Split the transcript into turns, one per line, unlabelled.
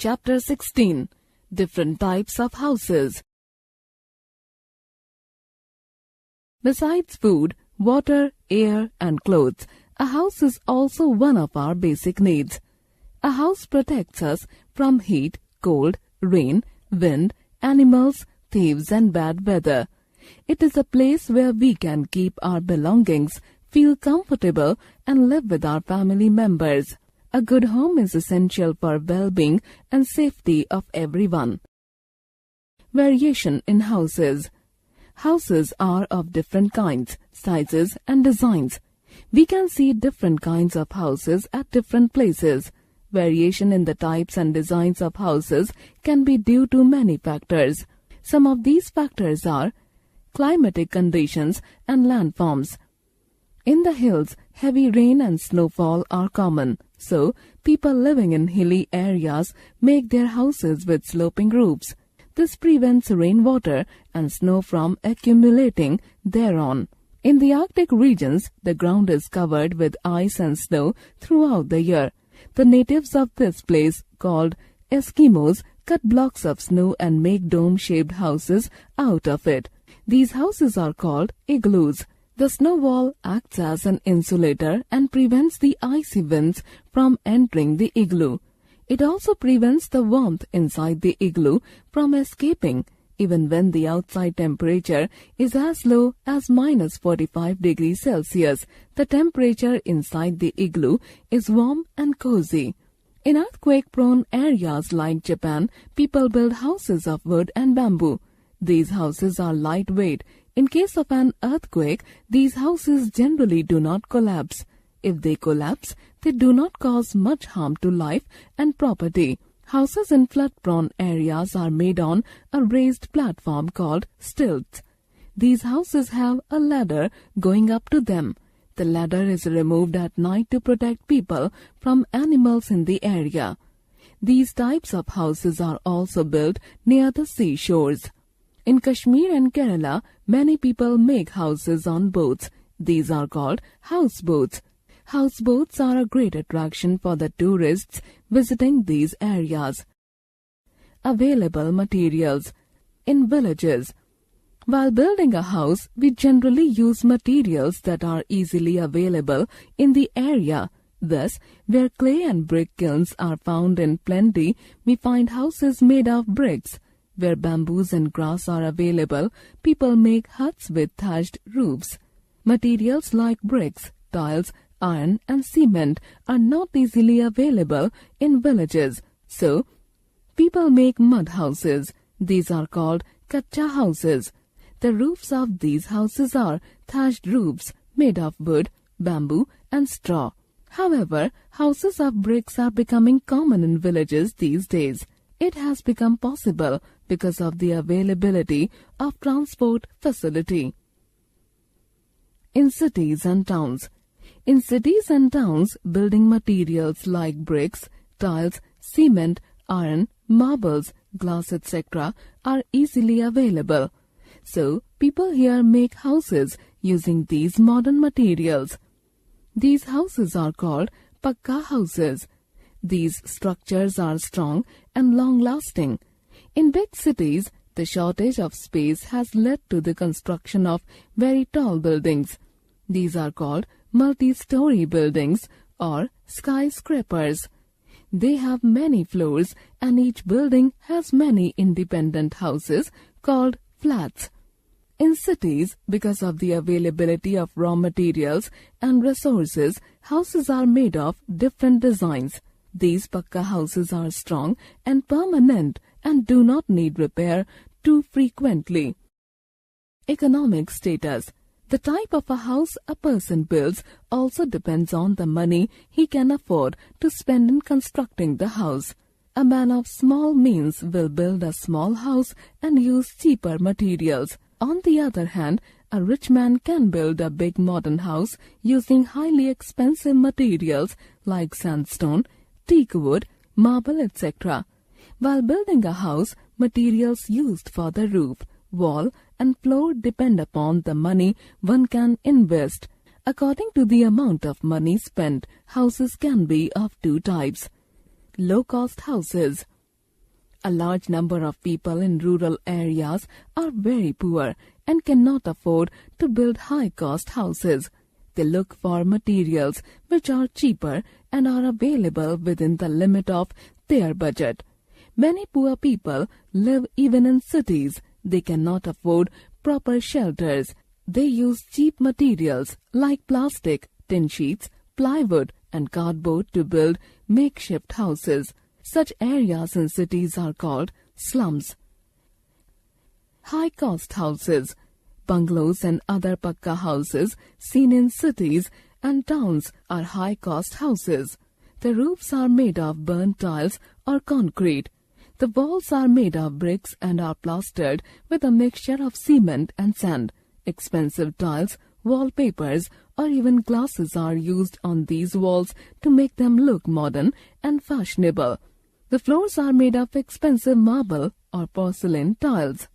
Chapter 16. Different Types of Houses. Besides food, water, air, and clothes, a house is also one of our basic needs. A house protects us from heat, cold, rain, wind, animals, thieves, and bad weather. It is a place where we can keep our belongings, feel comfortable, and live with our family members. A good home is essential for well-being and safety of everyone. Variation in houses. Houses are of different kinds, sizes, and designs. We can see different kinds of houses at different places. Variation in the types and designs of houses can be due to many factors. Some of these factors are climatic conditions and landforms. In the hills, heavy rain and snowfall are common, so people living in hilly areas make their houses with sloping roofs. This prevents rainwater and snow from accumulating thereon. In the Arctic regions, the ground is covered with ice and snow throughout the year. The natives of this place, called Eskimos, cut blocks of snow and make dome-shaped houses out of it. These houses are called igloos. The snow wall acts as an insulator and prevents the icy winds from entering the igloo. It also prevents the warmth inside the igloo from escaping, even when the outside temperature is as low as -45 degrees Celsius. The temperature inside the igloo is warm and cozy. In earthquake-prone areas like Japan, people build houses of wood and bamboo. These houses are lightweight. In case of an earthquake, these houses generally do not collapse. If they collapse, they do not cause much harm to life and property. Houses in flood-prone areas are made on a raised platform called stilts. These houses have a ladder going up to them. The ladder is removed at night to protect people from animals in the area. These types of houses are also built near the seashores. In Kashmir and Kerala, many people make houses on boats. These are called houseboats. Houseboats are a great attraction for the tourists visiting these areas. Available materials. In villages, while building a house, we generally use materials that are easily available in the area. Thus, where clay and brick kilns are found in plenty, we find houses made of bricks. Where bamboos and grass are available, people make huts with thatched roofs. Materials like bricks, tiles, iron, and cement are not easily available in villages, so people make mud houses. These are called kacha houses. The roofs of these houses are thatched roofs made of wood, bamboo, and straw. However, houses of bricks are becoming common in villages these days. It has become possible because of the availability of transport facility. In cities and towns. In cities and towns, building materials like bricks, tiles, cement, iron, marbles, glass, etc. are easily available. So, people here make houses using these modern materials. These houses are called pakka houses. These structures are strong and long-lasting. In big cities, the shortage of space has led to the construction of very tall buildings. These are called multi-story buildings or skyscrapers. They have many floors and each building has many independent houses called flats. In cities, because of the availability of raw materials and resources, houses are made of different designs. These pakka houses are strong and permanent and do not need repair too frequently. Economic status. The type of a house a person builds also depends on the money he can afford to spend in constructing the house. A man of small means will build a small house and use cheaper materials. On the other hand, a rich man can build a big modern house using highly expensive materials like sandstone, teak wood, marble, etc. While building a house, materials used for the roof, wall, and floor depend upon the money one can invest. According to the amount of money spent, houses can be of two types. Low-cost houses. A large number of people in rural areas are very poor and cannot afford to build high-cost houses. They look for materials which are cheaper and are available within the limit of their budget. Many poor people live even in cities. They cannot afford proper shelters. They use cheap materials like plastic, tin sheets, plywood and cardboard to build makeshift houses. Such areas in cities are called slums. High-cost houses. Bungalows and other pakka houses seen in cities and towns are high-cost houses. The roofs are made of burnt tiles or concrete. The walls are made of bricks and are plastered with a mixture of cement and sand. Expensive tiles, wallpapers, or even glasses are used on these walls to make them look modern and fashionable. The floors are made of expensive marble or porcelain tiles.